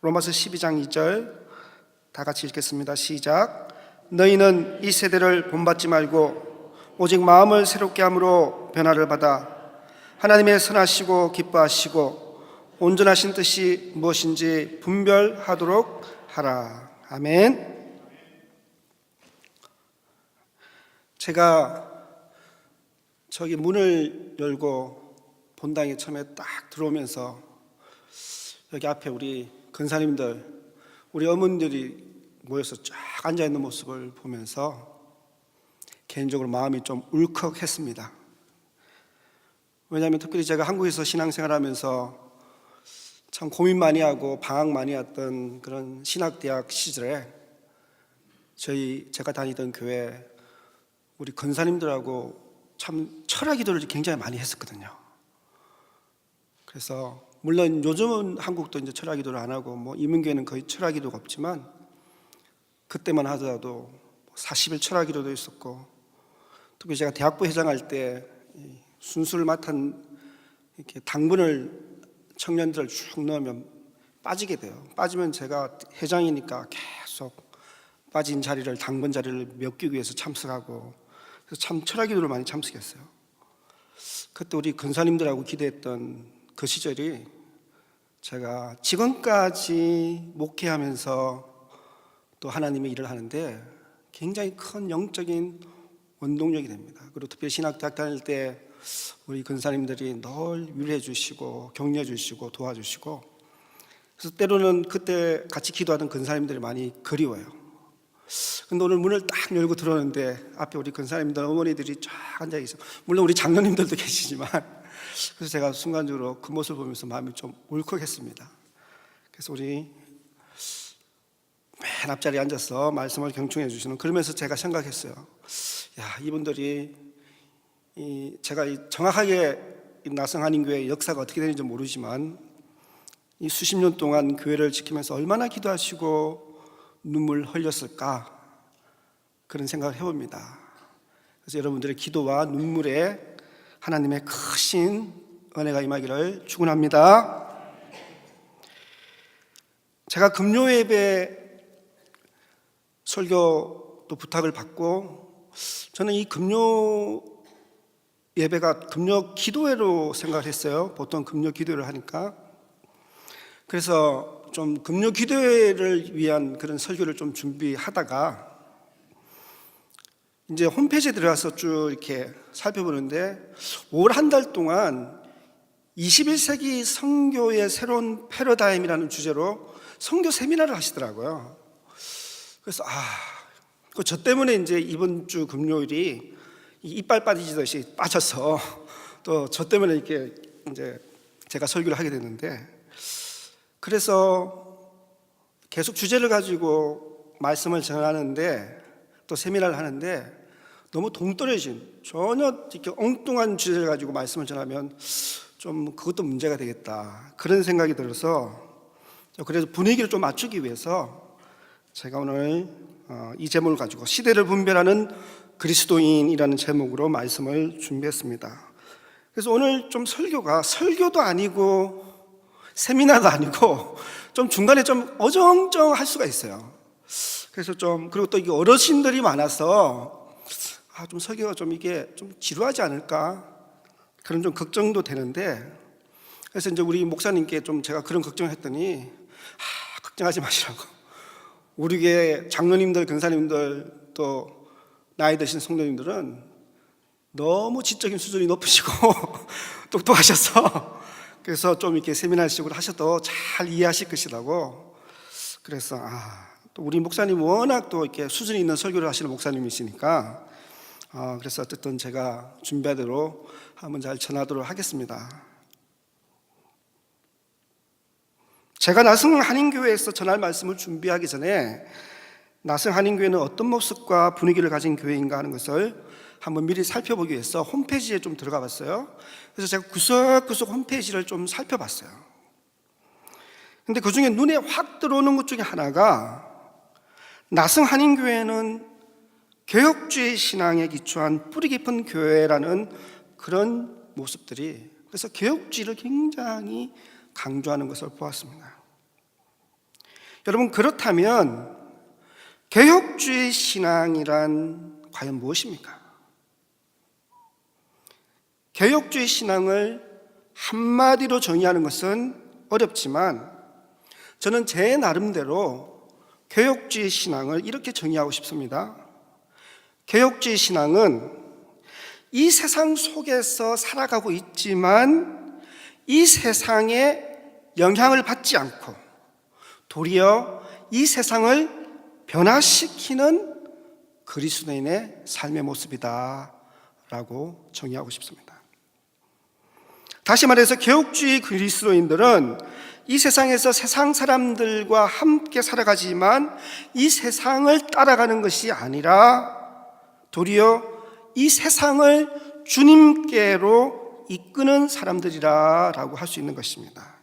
로마서 12장 2절 다 같이 읽겠습니다. 시작. 너희는 이 세대를 본받지 말고 오직 마음을 새롭게 함으로 변화를 받아 하나님의 선하시고 기뻐하시고 온전하신 뜻이 무엇인지 분별하도록 하라. 아멘. 제가 저기 문을 열고 본당에 처음에 딱 들어오면서 여기 앞에 우리 근사님들, 우리 어머니들이 모여서 쫙 앉아있는 모습을 보면서 개인적으로 마음이 좀 울컥했습니다. 왜냐하면 특별히 제가 한국에서 신앙생활하면서 참 고민 많이 하고 방황 많이 했던 그런 신학대학 시절에 제가 다니던 교회 우리 권사님들하고 참 철학 기도를 굉장히 많이 했었거든요. 그래서 물론 요즘은 한국도 이제 철학 기도를 안 하고 뭐 이민교회는 거의 철학 기도가 없지만 그때만 하더라도 40일 철학 기도도 있었고, 특히 제가 대학부 회장할 때 순수를 맡은 이렇게 당분을 청년들을 쭉 넣으면 빠지게 돼요. 빠지면 제가 회장이니까 계속 빠진 자리를, 당번 자리를 메우기 위해서 참석하고, 그래서 참 철학 기도를 많이 참석했어요. 그때 우리 근사님들하고 기도했던 그 시절이 제가 지금까지 목회하면서 또 하나님의 일을 하는데 굉장히 큰 영적인 원동력이 됩니다. 그리고 특별히 신학대학 다닐 때 우리 근사님들이 늘 위로해 주시고 격려해 주시고 도와주시고, 그래서 때로는 그때 같이 기도하던 근사님들이 많이 그리워요. 근데 오늘 문을 딱 열고 들어오는데 앞에 우리 근사님들 어머니들이 쫙 앉아 계세요. 물론 우리 장로님들도 계시지만, 그래서 제가 순간적으로 그 모습을 보면서 마음이 좀 울컥했습니다. 그래서 우리 맨 앞자리에 앉아서 말씀을 경청해 주시는, 그러면서 제가 생각했어요. 야, 이분들이 제가 정확하게 나성한인교회 역사가 어떻게 되는지 모르지만 이 수십 년 동안 교회를 지키면서 얼마나 기도하시고 눈물 흘렸을까, 그런 생각을 해봅니다. 그래서 여러분들의 기도와 눈물에 하나님의 크신 은혜가 임하기를 축원합니다. 제가 금요 예배 설교도 부탁을 받고, 저는 이 금요 예배가 금요 기도회로 생각을 했어요. 보통 금요 기도회를 하니까. 그래서 좀 금요 기도회를 위한 그런 설교를 좀 준비하다가 이제 홈페이지에 들어가서 쭉 이렇게 살펴보는데 올 한 달 동안 21세기 선교의 새로운 패러다임이라는 주제로 선교 세미나를 하시더라고요. 그래서 저 때문에 이제 이번 주 금요일이 이빨 빠지듯이 빠져서 또 저 때문에 이렇게 이제 제가 설교를 하게 됐는데, 그래서 계속 주제를 가지고 말씀을 전하는데 또 세미나를 하는데 너무 동떨어진, 전혀 이렇게 엉뚱한 주제를 가지고 말씀을 전하면 좀 그것도 문제가 되겠다, 그런 생각이 들어서, 그래서 분위기를 좀 맞추기 위해서 제가 오늘 이 제목을 가지고 시대를 분별하는 그리스도인이라는 제목으로 말씀을 준비했습니다. 그래서 오늘 좀 설교도 아니고 세미나가 아니고 좀 중간에 좀 어정쩡할 수가 있어요. 그래서 그리고 또 이게 어르신들이 많아서 좀 설교가 좀 이게 좀 지루하지 않을까, 그런 좀 걱정도 되는데, 그래서 이제 우리 목사님께 좀 제가 그런 걱정을 했더니 걱정하지 마시라고, 우리 교회 장로님들, 근사님들, 또 나이 드신 성도님들은 너무 지적인 수준이 높으시고 똑똑하셔서 그래서 좀 이렇게 세미나식으로 하셔도 잘 이해하실 것이라고. 그래서 또 우리 목사님 워낙 또 이렇게 수준이 있는 설교를 하시는 목사님이시니까 그래서 어쨌든 제가 준비한 대로 한번 잘 전하도록 하겠습니다. 제가 나성 한인교회에서 전할 말씀을 준비하기 전에 나성 한인교회는 어떤 모습과 분위기를 가진 교회인가 하는 것을 한번 미리 살펴보기 위해서 홈페이지에 좀 들어가 봤어요. 그래서 제가 구석구석 홈페이지를 좀 살펴봤어요. 근데 그 중에 눈에 확 들어오는 것 중에 하나가, 나성 한인교회는 개혁주의 신앙에 기초한 뿌리 깊은 교회라는 그런 모습들이, 그래서 개혁주의를 굉장히 강조하는 것을 보았습니다. 여러분, 그렇다면 개혁주의 신앙이란 과연 무엇입니까? 개혁주의 신앙을 한마디로 정의하는 것은 어렵지만 저는 제 나름대로 개혁주의 신앙을 이렇게 정의하고 싶습니다. 개혁주의 신앙은 이 세상 속에서 살아가고 있지만 이 세상에 영향을 받지 않고 도리어 이 세상을 변화시키는 그리스도인의 삶의 모습이다 라고 정의하고 싶습니다. 다시 말해서 개혁주의 그리스도인들은 이 세상에서 세상 사람들과 함께 살아가지만 이 세상을 따라가는 것이 아니라 도리어 이 세상을 주님께로 이끄는 사람들이라고 할 수 있는 것입니다.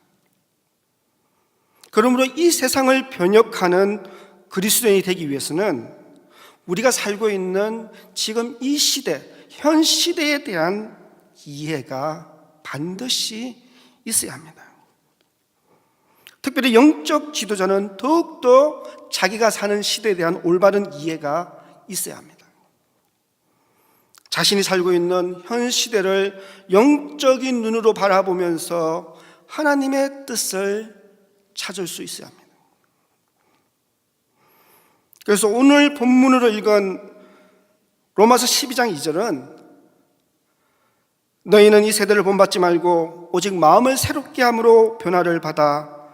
그러므로 이 세상을 변혁하는 그리스도인이 되기 위해서는 우리가 살고 있는 지금 이 시대, 현 시대에 대한 이해가 반드시 있어야 합니다. 특별히 영적 지도자는 더욱더 자기가 사는 시대에 대한 올바른 이해가 있어야 합니다. 자신이 살고 있는 현 시대를 영적인 눈으로 바라보면서 하나님의 뜻을 찾을 수 있어야 합니다. 그래서 오늘 본문으로 읽은 로마서 12장 2절은 너희는 이 세대를 본받지 말고 오직 마음을 새롭게 함으로 변화를 받아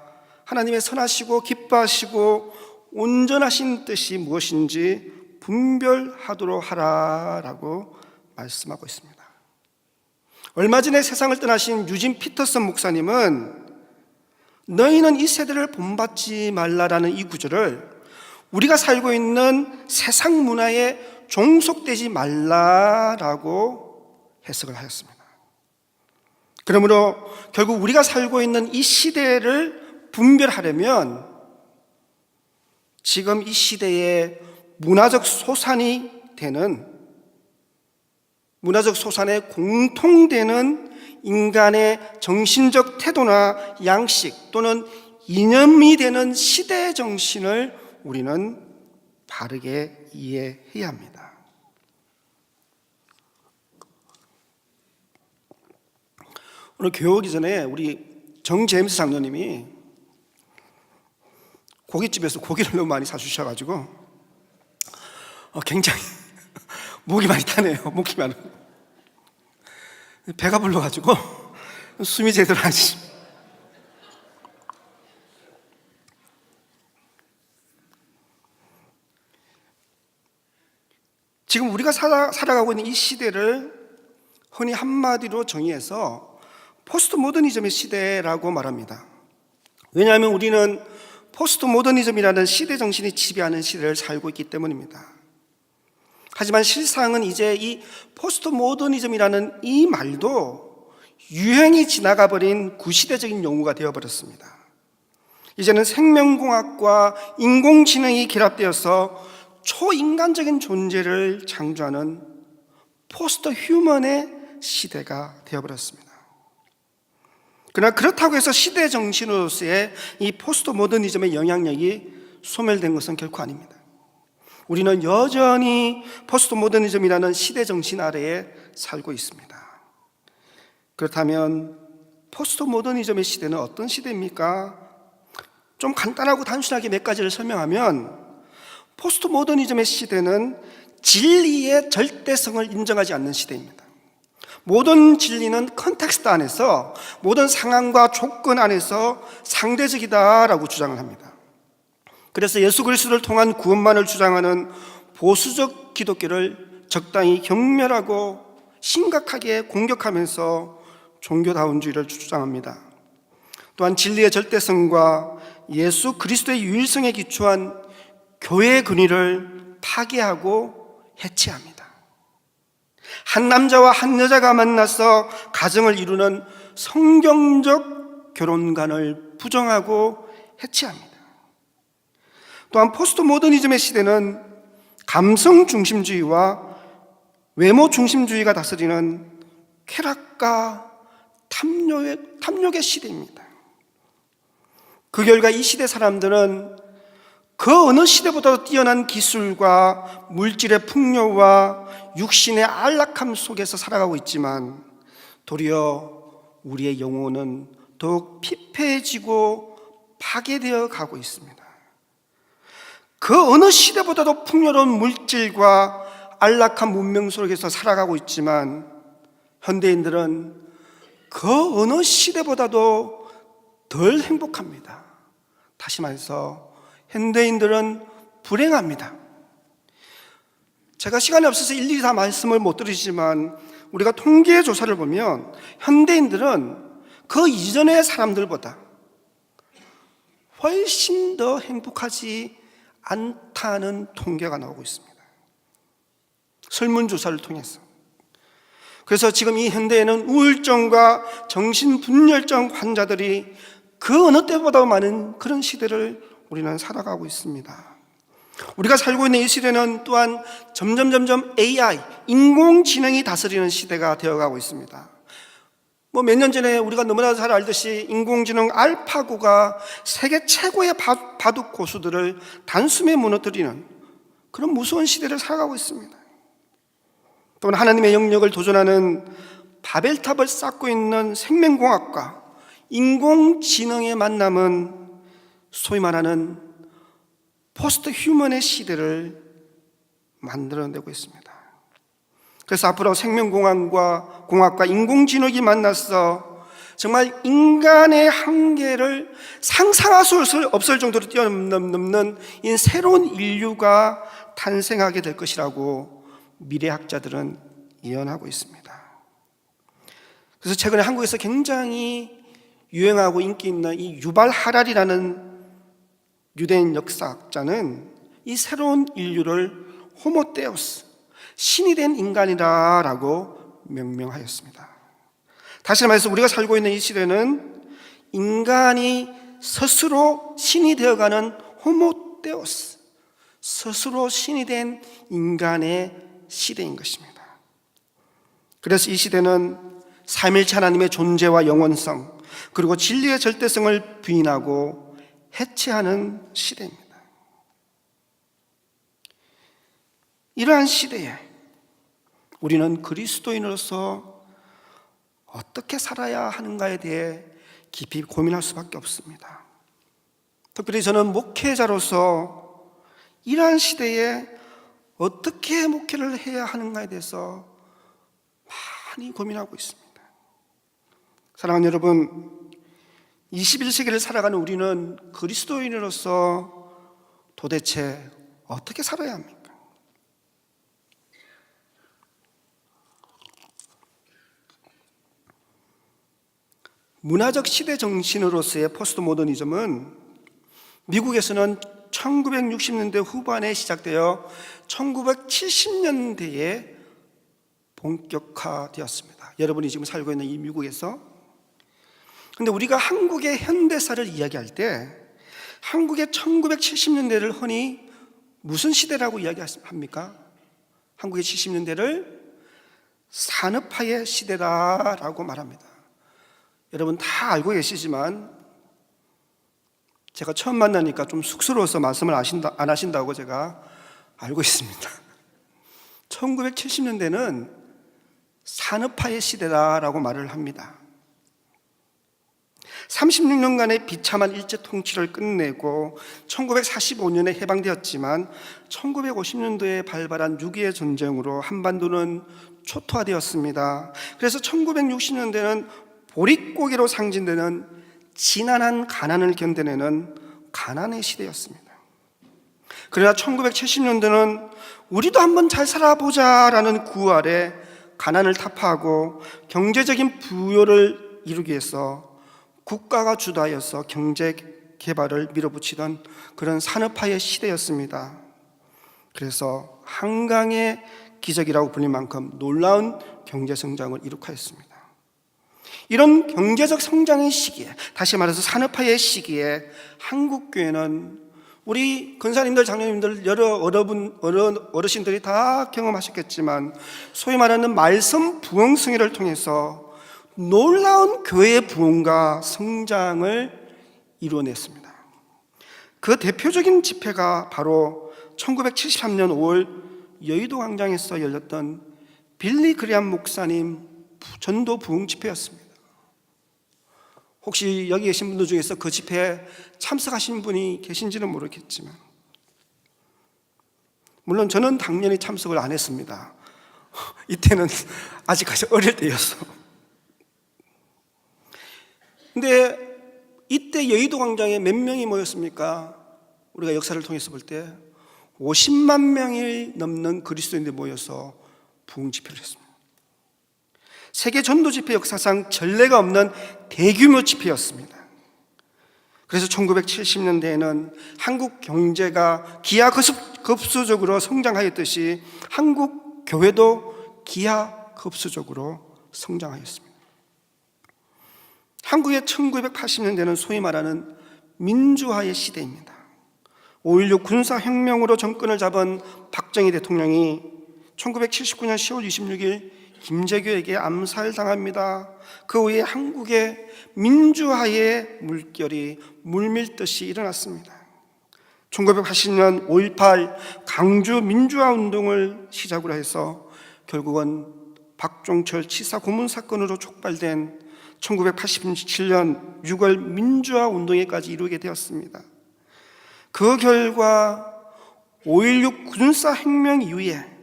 하나님의 선하시고 기뻐하시고 온전하신 뜻이 무엇인지 분별하도록 하라라고 말씀하고 있습니다. 얼마 전에 세상을 떠나신 유진 피터슨 목사님은 너희는 이 세대를 본받지 말라라는 이 구절을 우리가 살고 있는 세상 문화에 종속되지 말라라고 해석을 하였습니다. 그러므로 결국 우리가 살고 있는 이 시대를 분별하려면 지금 이 시대의 문화적 소산이 되는, 문화적 소산에 공통되는 인간의 정신적 태도나 양식 또는 이념이 되는 시대의 정신을 우리는 바르게 이해해야 합니다. 오늘 교회 오기 전에 우리 정제임스 장로님이 고깃집에서 고기를 너무 많이 사주셔가지고 굉장히 목이 많이 타네요. 목이 많아. 배가 불러가지고 숨이 제대로 안 쉬. 지금 우리가 살아가고 있는 이 시대를 흔히 한마디로 정의해서 포스트 모더니즘의 시대라고 말합니다. 왜냐하면 우리는 포스트 모더니즘이라는 시대 정신이 지배하는 시대를 살고 있기 때문입니다. 하지만 실상은 이제 이 포스트 모더니즘이라는 이 말도 유행이 지나가 버린 구시대적인 용어가 되어버렸습니다. 이제는 생명공학과 인공지능이 결합되어서 초인간적인 존재를 창조하는 포스트 휴먼의 시대가 되어버렸습니다. 그러나 그렇다고 해서 시대 정신으로서의 이 포스트 모더니즘의 영향력이 소멸된 것은 결코 아닙니다. 우리는 여전히 포스트 모더니즘이라는 시대 정신 아래에 살고 있습니다. 그렇다면 포스트 모더니즘의 시대는 어떤 시대입니까? 좀 간단하고 단순하게 몇 가지를 설명하면 포스트 모더니즘의 시대는 진리의 절대성을 인정하지 않는 시대입니다. 모든 진리는 컨텍스트 안에서, 모든 상황과 조건 안에서 상대적이다라고 주장을 합니다. 그래서 예수 그리스도를 통한 구원만을 주장하는 보수적 기독교를 적당히 경멸하고 심각하게 공격하면서 종교다운주의를 주장합니다. 또한 진리의 절대성과 예수 그리스도의 유일성에 기초한 교회의 근위를 파괴하고 해체합니다. 한 남자와 한 여자가 만나서 가정을 이루는 성경적 결혼관을 부정하고 해체합니다. 또한 포스트 모더니즘의 시대는 감성 중심주의와 외모 중심주의가 다스리는 쾌락과 탐욕의 시대입니다. 그 결과 이 시대 사람들은 그 어느 시대보다도 뛰어난 기술과 물질의 풍요와 육신의 안락함 속에서 살아가고 있지만 도리어 우리의 영혼은 더욱 피폐해지고 파괴되어 가고 있습니다. 그 어느 시대보다도 풍요로운 물질과 안락한 문명 속에서 살아가고 있지만 현대인들은 그 어느 시대보다도 덜 행복합니다. 다시 말해서 현대인들은 불행합니다. 제가 시간이 없어서 일일이 다 말씀을 못 드리지만 우리가 통계 조사를 보면 현대인들은 그 이전의 사람들보다 훨씬 더 행복하지 않다는 통계가 나오고 있습니다. 설문조사를 통해서. 그래서 지금 이 현대에는 우울증과 정신분열증 환자들이 그 어느 때보다 많은 그런 시대를 우리는 살아가고 있습니다. 우리가 살고 있는 이 시대는 또한 점점 AI, 인공지능이 다스리는 시대가 되어가고 있습니다. 몇 년 전에 우리가 너무나 잘 알듯이 인공지능 알파고가 세계 최고의 바둑 고수들을 단숨에 무너뜨리는 그런 무서운 시대를 살아가고 있습니다. 또한 하나님의 영역을 도전하는 바벨탑을 쌓고 있는 생명공학과 인공지능의 만남은 소위 말하는 포스트 휴먼의 시대를 만들어내고 있습니다. 그래서 앞으로 생명공학과 인공지능이 만나서 정말 인간의 한계를 상상할 수 없을 정도로 뛰어넘는 이 새로운 인류가 탄생하게 될 것이라고 미래학자들은 예언하고 있습니다. 그래서 최근에 한국에서 굉장히 유행하고 인기 있는 이 유발 하랄이라는 유대인 역사학자는 이 새로운 인류를 호모데우스, 신이 된 인간이라고 명명하였습니다. 다시 말해서 우리가 살고 있는 이 시대는 인간이 스스로 신이 되어가는 호모데우스, 스스로 신이 된 인간의 시대인 것입니다. 그래서 이 시대는 삼일체 하나님의 존재와 영원성 그리고 진리의 절대성을 부인하고 해체하는 시대입니다. 이러한 시대에 우리는 그리스도인으로서 어떻게 살아야 하는가에 대해 깊이 고민할 수밖에 없습니다. 특별히 저는 목회자로서 이러한 시대에 어떻게 목회를 해야 하는가에 대해서 많이 고민하고 있습니다. 사랑하는 여러분, 21세기를 살아가는 우리는 그리스도인으로서 도대체 어떻게 살아야 합니까? 문화적 시대 정신으로서의 포스트 모더니즘은 미국에서는 1960년대 후반에 시작되어 1970년대에 본격화되었습니다. 여러분이 지금 살고 있는 이 미국에서. 그런데 우리가 한국의 현대사를 이야기할 때 한국의 1970년대를 흔히 무슨 시대라고 이야기합니까? 한국의 70년대를 산업화의 시대다라고 말합니다. 여러분 다 알고 계시지만 제가 처음 만나니까 좀 쑥스러워서 말씀을 안 하신다고 제가 알고 있습니다. 1970년대는 산업화의 시대다라고 말을 합니다. 36년간의 비참한 일제 통치를 끝내고 1945년에 해방되었지만 1950년도에 발발한 6.25 전쟁으로 한반도는 초토화되었습니다. 그래서 1960년대는 보릿고개로 상징되는 지난한 가난을 견뎌내는 가난의 시대였습니다. 그러나 1970년대는 우리도 한번 잘 살아보자라는 구호 아래 가난을 타파하고 경제적인 부여를 이루기 위해서 국가가 주도하여서 경제 개발을 밀어붙이던 그런 산업화의 시대였습니다. 그래서 한강의 기적이라고 불릴 만큼 놀라운 경제 성장을 이룩하였습니다. 이런 경제적 성장의 시기에, 다시 말해서 산업화의 시기에 한국교회는 우리 권사님들, 장로님들, 여러 어르신들이 다 경험하셨겠지만 소위 말하는 말씀 부흥승회를 통해서 놀라운 교회의 부흥과 성장을 이루어냈습니다. 그 대표적인 집회가 바로 1973년 5월 여의도 광장에서 열렸던 빌리 그레엄 목사님 전도 부흥 집회였습니다. 혹시 여기 계신 분들 중에서 그 집회에 참석하신 분이 계신지는 모르겠지만, 물론 저는 당연히 참석을 안 했습니다. 이때는 아직까지 어릴 때였어. 근데 이때 여의도 광장에 몇 명이 모였습니까? 우리가 역사를 통해서 볼 때 50만 명이 넘는 그리스도인들이 모여서 부흥 집회를 했습니다. 세계 전도 집회 역사상 전례가 없는 대규모 집회였습니다. 그래서 1970년대에는 한국 경제가 기하급수적으로 성장하였듯이 한국 교회도 기하급수적으로 성장하였습니다. 한국의 1980년대는 소위 말하는 민주화의 시대입니다. 5.16 군사혁명으로 정권을 잡은 박정희 대통령이 1979년 10월 26일 김재규에게 암살당합니다. 그 후에 한국의 민주화의 물결이 물밀듯이 일어났습니다. 1980년 5.18 강주 민주화 운동을 시작으로 해서 결국은 박종철 치사 고문 사건으로 촉발된 1987년 6월 민주화 운동에까지 이르게 되었습니다. 그 결과 5.16 군사혁명 이후에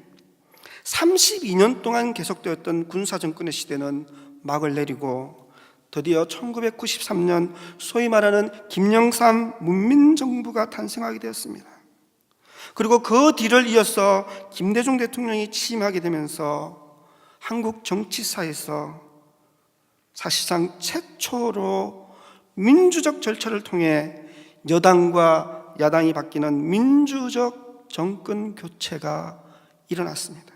32년 동안 계속되었던 군사정권의 시대는 막을 내리고 드디어 1993년 소위 말하는 김영삼 문민정부가 탄생하게 되었습니다. 그리고 그 뒤를 이어서 김대중 대통령이 취임하게 되면서 한국 정치사에서 사실상 최초로 민주적 절차를 통해 여당과 야당이 바뀌는 민주적 정권 교체가 일어났습니다.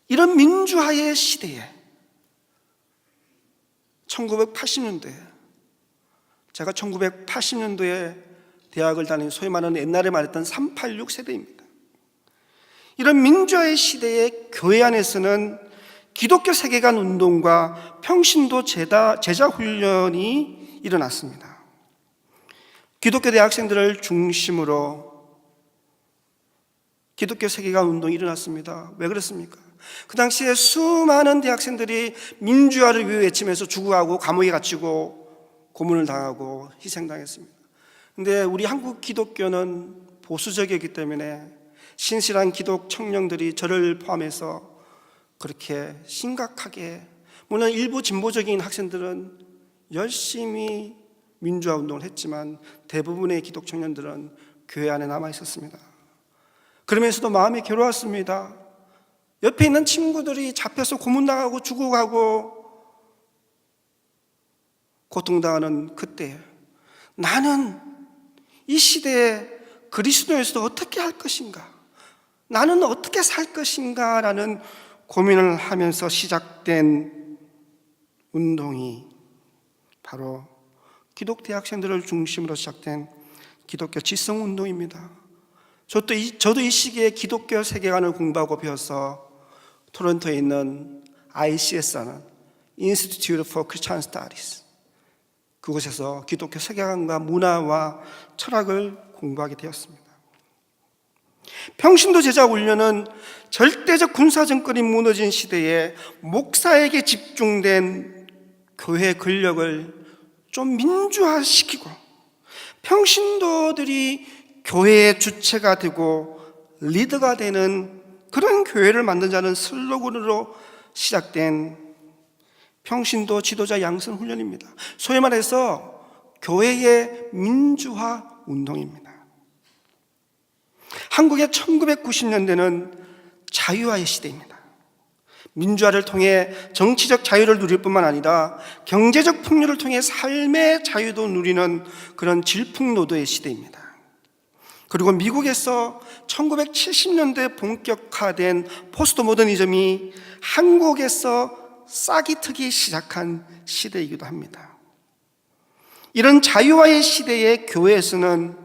이런 민주화의 시대에 1980년도에 제가 1980년도에 대학을 다닌 소위 말하는 옛날에 말했던 386 세대입니다. 이런 민주화의 시대에 교회 안에서는 기독교 세계관 운동과 평신도 제자 훈련이 일어났습니다. 기독교 대학생들을 중심으로 기독교 세계관 운동이 일어났습니다. 왜 그렇습니까? 그 당시에 수많은 대학생들이 민주화를 위해 외치면서 죽어가고 감옥에 갇히고 고문을 당하고 희생당했습니다. 근데 우리 한국 기독교는 보수적이기 때문에 신실한 기독 청년들이 저를 포함해서 그렇게 심각하게, 물론 일부 진보적인 학생들은 열심히 민주화 운동을 했지만 대부분의 기독 청년들은 교회 안에 남아 있었습니다. 그러면서도 마음이 괴로웠습니다. 옆에 있는 친구들이 잡혀서 고문당하고 죽어가고 고통당하는 그때 나는 이 시대에 그리스도에서도 어떻게 할 것인가, 나는 어떻게 살 것인가 라는 고민을 하면서 시작된 운동이 바로 기독 대학생들을 중심으로 시작된 기독교 지성운동입니다. 저도 이 시기에 기독교 세계관을 공부하고 배워서 토론토에 있는 ICS라는 Institute for Christian Studies, 그곳에서 기독교 세계관과 문화와 철학을 공부하게 되었습니다. 평신도 제자 훈련은 절대적 군사정권이 무너진 시대에 목사에게 집중된 교회 권력을 좀 민주화시키고 평신도들이 교회의 주체가 되고 리더가 되는 그런 교회를 만들자는 슬로건으로 시작된 평신도 지도자 양성 훈련입니다. 소위 말해서 교회의 민주화 운동입니다. 한국의 1990년대는 자유화의 시대입니다. 민주화를 통해 정치적 자유를 누릴 뿐만 아니라 경제적 풍요를 통해 삶의 자유도 누리는 그런 질풍노도의 시대입니다. 그리고 미국에서 1970년대 본격화된 포스트 모더니즘이 한국에서 싹이 트기 시작한 시대이기도 합니다. 이런 자유화의 시대에 교회에서는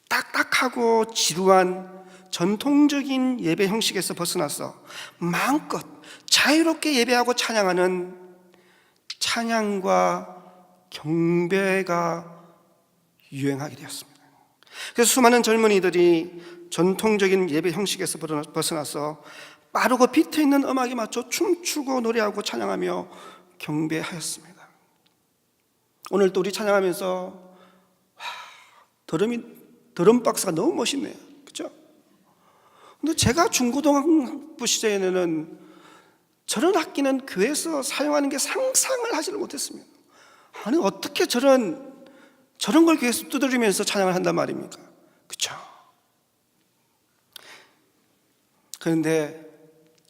딱딱하고 지루한 전통적인 예배 형식에서 벗어나서 마음껏 자유롭게 예배하고 찬양하는 찬양과 경배가 유행하게 되었습니다. 그래서 수많은 젊은이들이 전통적인 예배 형식에서 벗어나서 빠르고 비트 있는 음악에 맞춰 춤추고 노래하고 찬양하며 경배하였습니다. 오늘 또 우리 찬양하면서 드럼 박스가 너무 멋있네요. 그렇죠? 근데 제가 중고등부 시절에는 저런 악기는 교회에서 사용하는 게 상상을 하지를 못했습니다. 아니 어떻게 저런 걸 교회에서 두드리면서 찬양을 한단 말입니까? 그렇죠? 그런데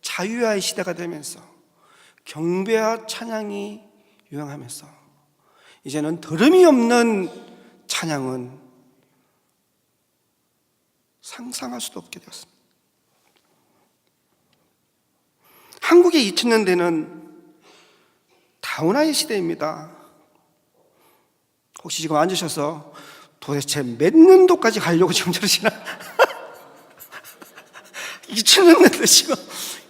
자유화의 시대가 되면서 경배와 찬양이 유행하면서 이제는 드럼이 없는 찬양은 상상할 수도 없게 되었습니다. 한국의 2000년대는 다운화의 시대입니다. 혹시 지금 앉으셔서 도대체 몇 년도까지 가려고 지금 저러시나? 2000년대 지금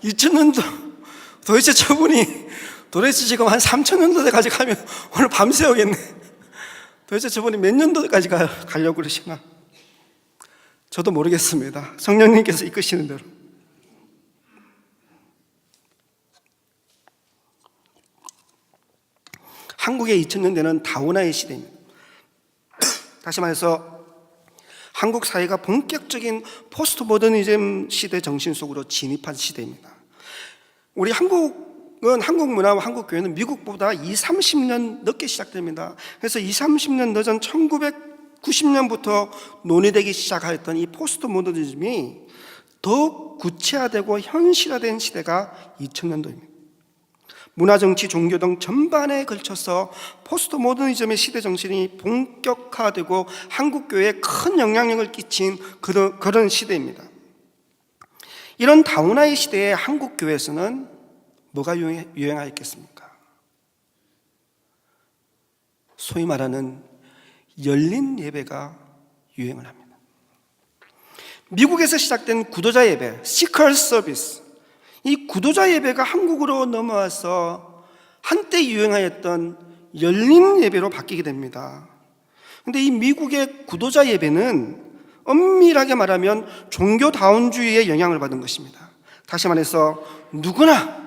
2000년도 도대체 저분이 도대체 지금 한 3000년도까지 가면 오늘 밤새우겠네. 도대체 저분이 몇 년도까지 가려고 그러시나? 저도 모르겠습니다. 성령님께서 이끄시는 대로. 한국의 2000년대는 다운화의 시대입니다. 다시 말해서 한국 사회가 본격적인 포스트 모더니즘 시대 정신 속으로 진입한 시대입니다. 우리 한국 문화와 한국 교회는 미국보다 20-30년 늦게 시작됩니다. 그래서 20-30년 늦은 1990년부터 논의되기 시작하였던 이 포스트 모더니즘이 더욱 구체화되고 현실화된 시대가 2000년도입니다. 문화, 정치, 종교 등 전반에 걸쳐서 포스트 모더니즘의 시대 정신이 본격화되고 한국 교회에 큰 영향력을 끼친 그런 시대입니다. 이런 다운화의 시대에 한국 교회에서는 뭐가 유행하였겠습니까? 소위 말하는 열린 예배가 유행을 합니다. 미국에서 시작된 구도자 예배, 시컬 서비스, 이 구도자 예배가 한국으로 넘어와서 한때 유행하였던 열린 예배로 바뀌게 됩니다. 그런데 이 미국의 구도자 예배는 엄밀하게 말하면 종교다운주의의 영향을 받은 것입니다. 다시 말해서 누구나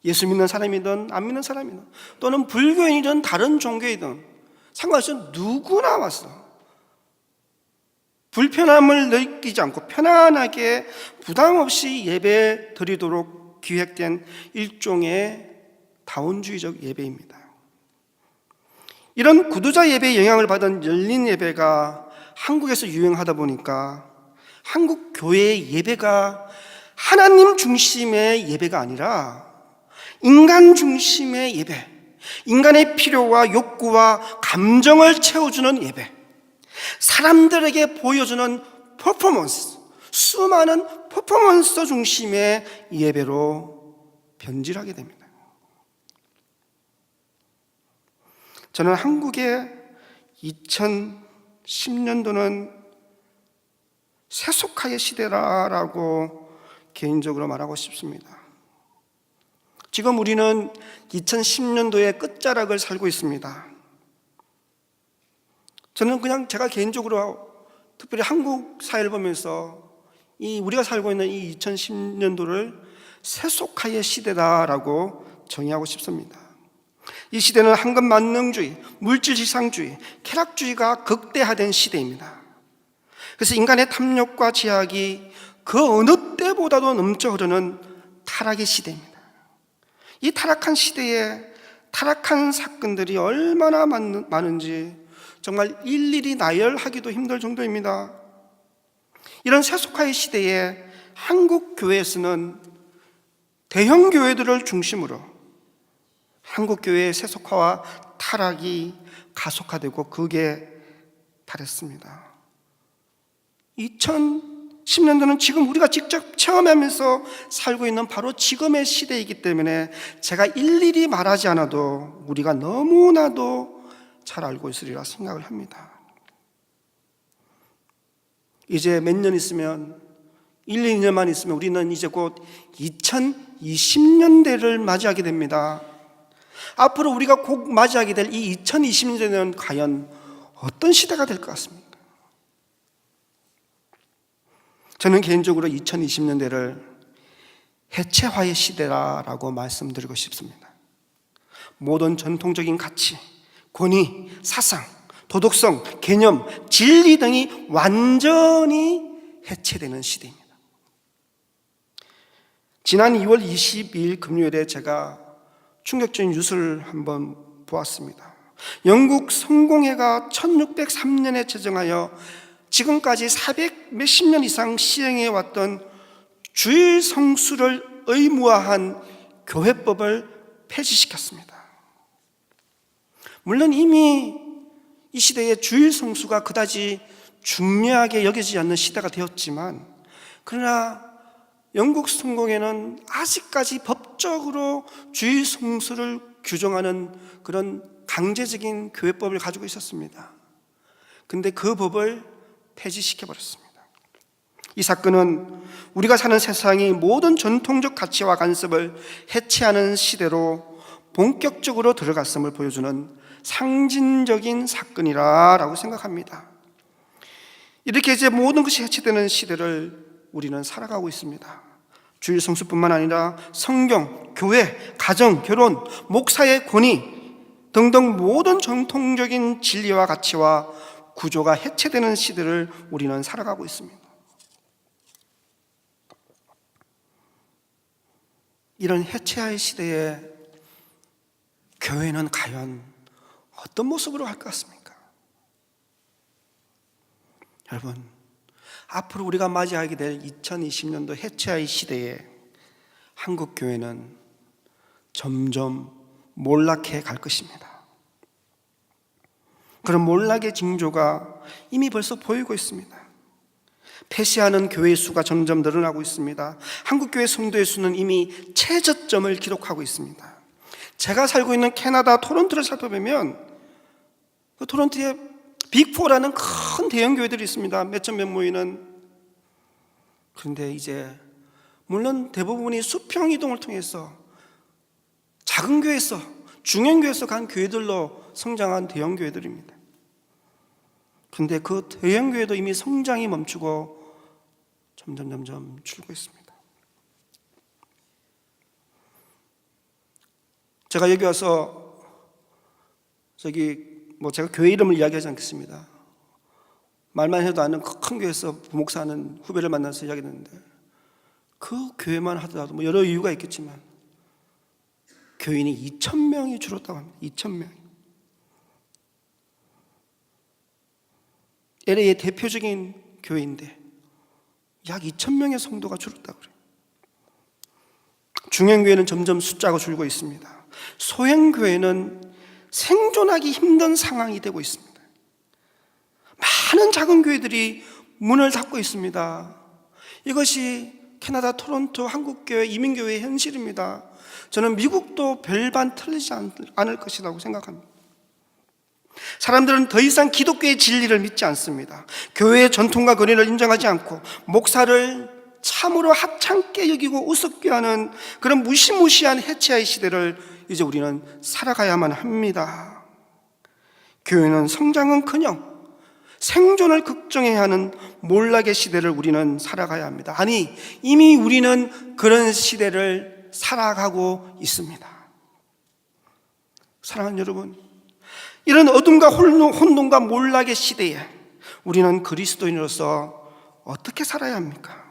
예수 믿는 사람이든 안 믿는 사람이든 또는 불교인이든 다른 종교이든 상관없이 누구나 와서 불편함을 느끼지 않고 편안하게 부담 없이 예배 드리도록 기획된 일종의 다운주의적 예배입니다. 이런 구도자 예배의 영향을 받은 열린 예배가 한국에서 유행하다 보니까 한국 교회의 예배가 하나님 중심의 예배가 아니라 인간 중심의 예배, 인간의 필요와 욕구와 감정을 채워주는 예배, 사람들에게 보여주는 퍼포먼스, 수많은 퍼포먼스 중심의 예배로 변질하게 됩니다. 저는 한국의 2010년도는 세속화의 시대라고 개인적으로 말하고 싶습니다. 지금 우리는 2010년도의 끝자락을 살고 있습니다. 저는 그냥 제가 개인적으로 특별히 한국 사회를 보면서 우리가 살고 있는 이 2010년도를 세속화의 시대다라고 정의하고 싶습니다. 이 시대는 황금 만능주의, 물질지상주의, 쾌락주의가 극대화된 시대입니다. 그래서 인간의 탐욕과 제약이 그 어느 때보다도 넘쳐 흐르는 타락의 시대입니다. 이 타락한 시대에 타락한 사건들이 얼마나 많은지 정말 일일이 나열하기도 힘들 정도입니다. 이런 세속화의 시대에 한국 교회에서는 대형 교회들을 중심으로 한국 교회의 세속화와 타락이 가속화되고 극에 달했습니다. 2010년도는 지금 우리가 직접 체험하면서 살고 있는 바로 지금의 시대이기 때문에 제가 일일이 말하지 않아도 우리가 너무나도 잘 알고 있으리라 생각을 합니다. 이제 몇 년 있으면 1, 2년만 있으면 우리는 이제 곧 2020년대를 맞이하게 됩니다. 앞으로 우리가 곧 맞이하게 될 이 2020년대는 과연 어떤 시대가 될 것 같습니까? 저는 개인적으로 2020년대를 해체화의 시대라고 말씀드리고 싶습니다. 모든 전통적인 가치, 권위, 사상, 도덕성, 개념, 진리 등이 완전히 해체되는 시대입니다. 지난 2월 22일 금요일에 제가 충격적인 뉴스를 한번 보았습니다. 영국 성공회가 1603년에 제정하여 지금까지 400 몇십 년 이상 시행해 왔던 주일 성수를 의무화한 교회법을 폐지시켰습니다. 물론 이미 이 시대에 주일 성수가 그다지 중요하게 여겨지지 않는 시대가 되었지만, 그러나 영국 성공회는 아직까지 법적으로 주일 성수를 규정하는 그런 강제적인 교회법을 가지고 있었습니다. 근데 그 법을 폐지시켜버렸습니다. 이 사건은 우리가 사는 세상이 모든 전통적 가치와 관습을 해체하는 시대로 본격적으로 들어갔음을 보여주는 상징적인 사건이라고 생각합니다. 이렇게 이제 모든 것이 해체되는 시대를 우리는 살아가고 있습니다. 주일 성수뿐만 아니라 성경, 교회, 가정, 결혼, 목사의 권위 등등 모든 전통적인 진리와 가치와 구조가 해체되는 시대를 우리는 살아가고 있습니다. 이런 해체의 시대에 교회는 과연 어떤 모습으로 할 것 같습니까? 여러분, 앞으로 우리가 맞이하게 될 2020년도 해체의 시대에 한국 교회는 점점 몰락해 갈 것입니다. 그런 몰락의 징조가 이미 벌써 보이고 있습니다. 폐쇄하는 교회의 수가 점점 늘어나고 있습니다. 한국 교회 성도의 수는 이미 최저점을 기록하고 있습니다. 제가 살고 있는 캐나다 토론토를 살펴보면 그 토론토에 빅4라는 큰 대형 교회들이 있습니다. 몇천 명 모이는. 그런데 이제 물론 대부분이 수평 이동을 통해서 작은 교회에서 중형 교회에서 간 교회들로 성장한 대형 교회들입니다. 그런데 그 대형 교회도 이미 성장이 멈추고 점점 줄고 있습니다. 제가 여기 와서 제가 교회 이름을 이야기하지 않겠습니다. 말만 해도 아는 큰 교회에서 부목사하는 후배를 만나서 이야기했는데, 그 교회만 하더라도 여러 이유가 있겠지만 교인이 2,000명이 줄었다고 합니다. 2,000명이. LA의 대표적인 교회인데 약 2,000명의 성도가 줄었다고 그래요. 중형교회는 점점 숫자가 줄고 있습니다. 소형교회는 생존하기 힘든 상황이 되고 있습니다. 많은 작은 교회들이 문을 닫고 있습니다. 이것이 캐나다 토론토 한국교회 이민교회의 현실입니다. 저는 미국도 별반 틀리지 않을 것이라고 생각합니다. 사람들은 더 이상 기독교의 진리를 믿지 않습니다. 교회의 전통과 권위를 인정하지 않고 목사를 참으로 하찮게 여기고 우습게 하는 그런 무시무시한 해체의 시대를 이제 우리는 살아가야만 합니다. 교회는 성장은커녕 생존을 걱정해야 하는 몰락의 시대를 우리는 살아가야 합니다. 아니, 이미 우리는 그런 시대를 살아가고 있습니다. 사랑하는 여러분, 이런 어둠과 혼돈과 몰락의 시대에 우리는 그리스도인으로서 어떻게 살아야 합니까?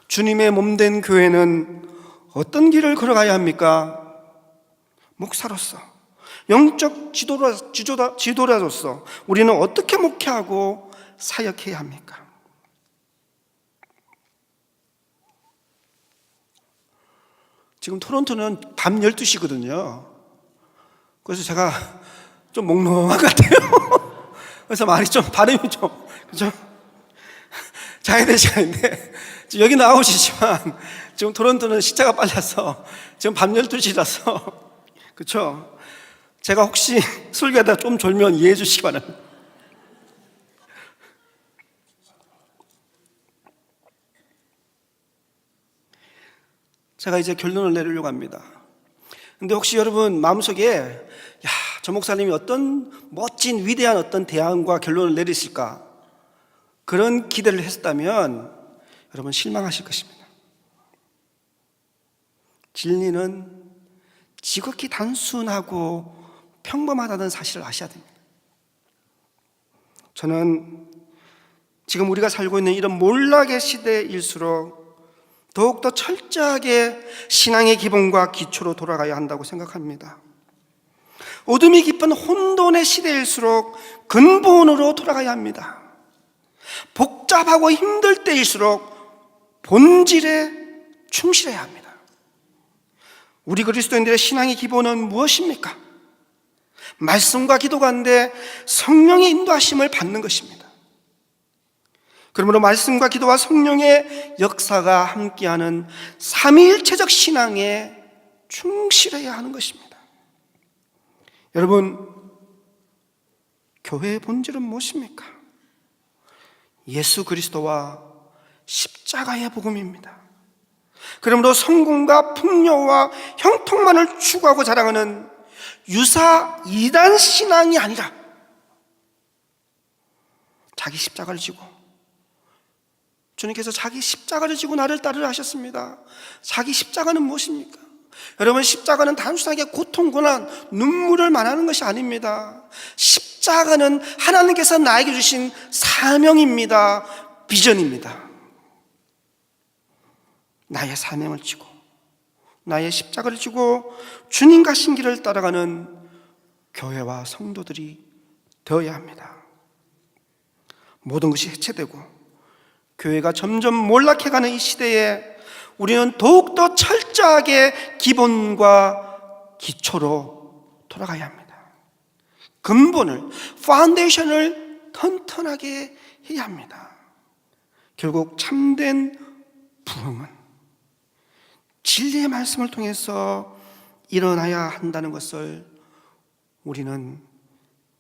주님의 몸된 교회는 어떤 길을 걸어가야 합니까? 목사로서, 영적 지도자로서 우리는 어떻게 목회하고 사역해야 합니까? 지금 토론토는 밤 12시거든요. 그래서 제가 좀 몽롱한 것 같아요. 그래서 발음이 좀, 그죠? 자야 될 시간인데, 지금 여기 나오시지만, 지금 토론토는 시차가 빨라서, 지금 밤 12시라서, 그쵸? 제가 혹시 설교하다 좀 졸면 이해해 주시기 바랍니다. 제가 이제 결론을 내리려고 합니다. 근데 혹시 여러분 마음속에, 저 목사님이 어떤 멋진 위대한 어떤 대안과 결론을 내리실까, 그런 기대를 했다면 여러분 실망하실 것입니다. 진리는 지극히 단순하고 평범하다는 사실을 아셔야 됩니다. 저는 지금 우리가 살고 있는 이런 몰락의 시대일수록 더욱더 철저하게 신앙의 기본과 기초로 돌아가야 한다고 생각합니다. 어둠이 깊은 혼돈의 시대일수록 근본으로 돌아가야 합니다. 복잡하고 힘들 때일수록 본질에 충실해야 합니다. 우리 그리스도인들의 신앙의 기본은 무엇입니까? 말씀과 기도 가운데 성령의 인도하심을 받는 것입니다. 그러므로 말씀과 기도와 성령의 역사가 함께하는 삼위일체적 신앙에 충실해야 하는 것입니다. 여러분, 교회의 본질은 무엇입니까? 예수 그리스도와 십자가의 복음입니다. 그러므로 성공과 풍요와 형통만을 추구하고 자랑하는 유사 이단 신앙이 아니라 자기 십자가를 지고, 주님께서 자기 십자가를 지고 나를 따르라 하셨습니다. 자기 십자가는 무엇입니까? 여러분, 십자가는 단순하게 고통, 고난, 눈물을 말하는 것이 아닙니다. 십자가는 하나님께서 나에게 주신 사명입니다. 비전입니다. 나의 사명을 지고 나의 십자가를 지고 주님 가신 길을 따라가는 교회와 성도들이 되어야 합니다. 모든 것이 해체되고 교회가 점점 몰락해가는 이 시대에 우리는 더욱더 철저하게 기본과 기초로 돌아가야 합니다. 근본을, 파운데이션을 튼튼하게 해야 합니다. 결국 참된 부흥은 진리의 말씀을 통해서 일어나야 한다는 것을 우리는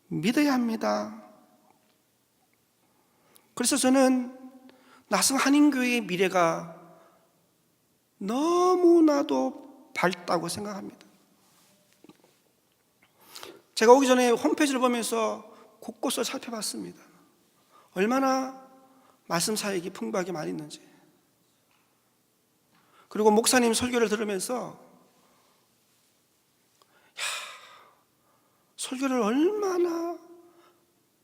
믿어야 합니다. 그래서 저는 나성 한인교회의 미래가 너무나도 밝다고 생각합니다. 제가 오기 전에 홈페이지를 보면서 곳곳을 살펴봤습니다. 얼마나 말씀 사역이 풍부하게 많이 있는지. 그리고 목사님 설교를 들으면서 설교를 얼마나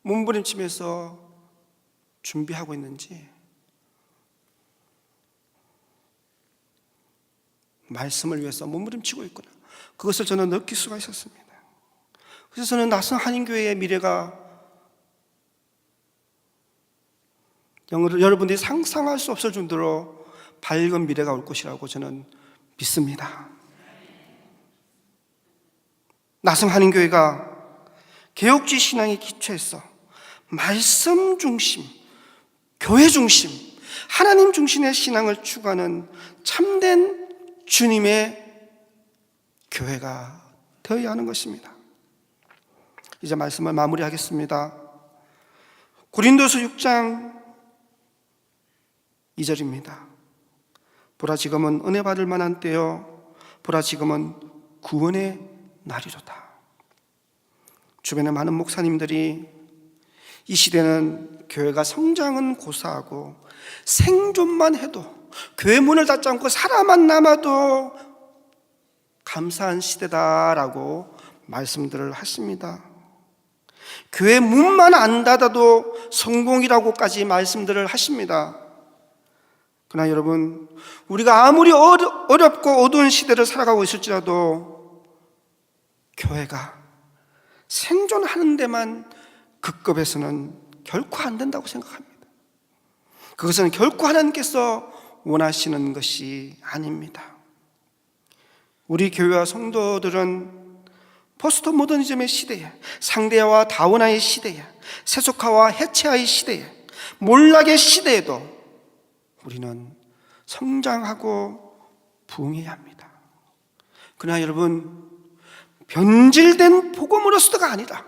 몸부림치면서 준비하고 있는지, 말씀을 위해서 몸부림치고 있구나, 그것을 저는 느낄 수가 있었습니다. 그래서 저는 나성 한인교회의 미래가 여러분들이 상상할 수 없을 정도로 밝은 미래가 올 것이라고 저는 믿습니다. 나성 한인교회가 개혁주의 신앙의 기초에서 말씀 중심, 교회 중심, 하나님 중심의 신앙을 추구하는 참된 주님의 교회가 되어야 하는 것입니다. 이제 말씀을 마무리하겠습니다. 고린도서 6장 2절입니다. 보라, 지금은 은혜 받을 만한 때요, 보라, 지금은 구원의 날이로다. 주변에 많은 목사님들이 이 시대는 교회가 성장은 고사하고 생존만 해도, 교회 문을 닫지 않고 살아만 남아도 감사한 시대다라고 말씀들을 하십니다. 교회 문만 안 닫아도 성공이라고까지 말씀들을 하십니다. 그러나 여러분, 우리가 아무리 어렵고 어두운 시대를 살아가고 있을지라도 교회가 생존하는 데만 급급해서는 결코 안 된다고 생각합니다. 그것은 결코 하나님께서 원하시는 것이 아닙니다. 우리 교회와 성도들은 포스트 모더니즘의 시대에, 상대화와 다원화의 시대에, 세속화와 해체화의 시대에, 몰락의 시대에도 우리는 성장하고 부흥해야 합니다. 그러나 여러분, 변질된 복음으로서가 아니라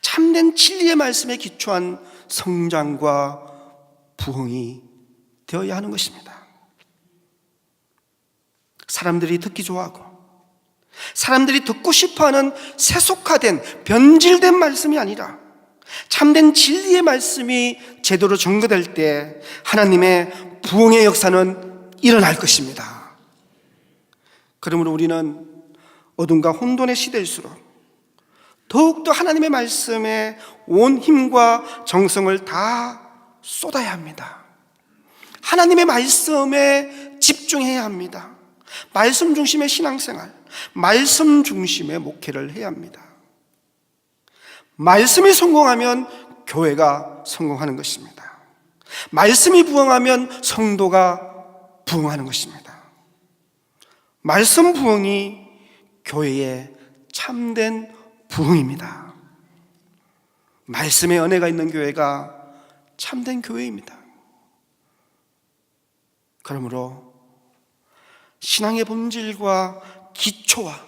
참된 진리의 말씀에 기초한 성장과 부흥이 되어야 하는 것입니다. 사람들이 듣기 좋아하고 사람들이 듣고 싶어하는 세속화된 변질된 말씀이 아니라 참된 진리의 말씀이 제대로 전거될 때 하나님의 부흥의 역사는 일어날 것입니다. 그러므로 우리는 어둠과 혼돈의 시대일수록 더욱더 하나님의 말씀에 온 힘과 정성을 다 쏟아야 합니다. 하나님의 말씀에 집중해야 합니다. 말씀 중심의 신앙생활, 말씀 중심의 목회를 해야 합니다. 말씀이 성공하면 교회가 성공하는 것입니다. 말씀이 부흥하면 성도가 부흥하는 것입니다. 말씀 부흥이 교회의 참된 부흥입니다. 말씀의 은혜가 있는 교회가 참된 교회입니다. 그러므로 신앙의 본질과 기초와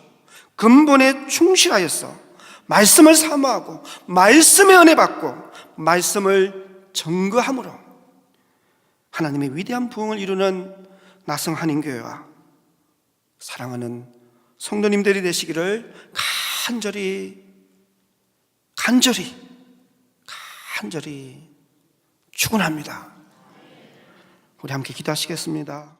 근본에 충실하여서 말씀을 사모하고 말씀의 은혜 받고 말씀을 전거함으로 하나님의 위대한 부흥을 이루는 나성 한인교회와 사랑하는 성도님들이 되시기를 간절히 축원합니다. 우리 함께 기도하시겠습니다.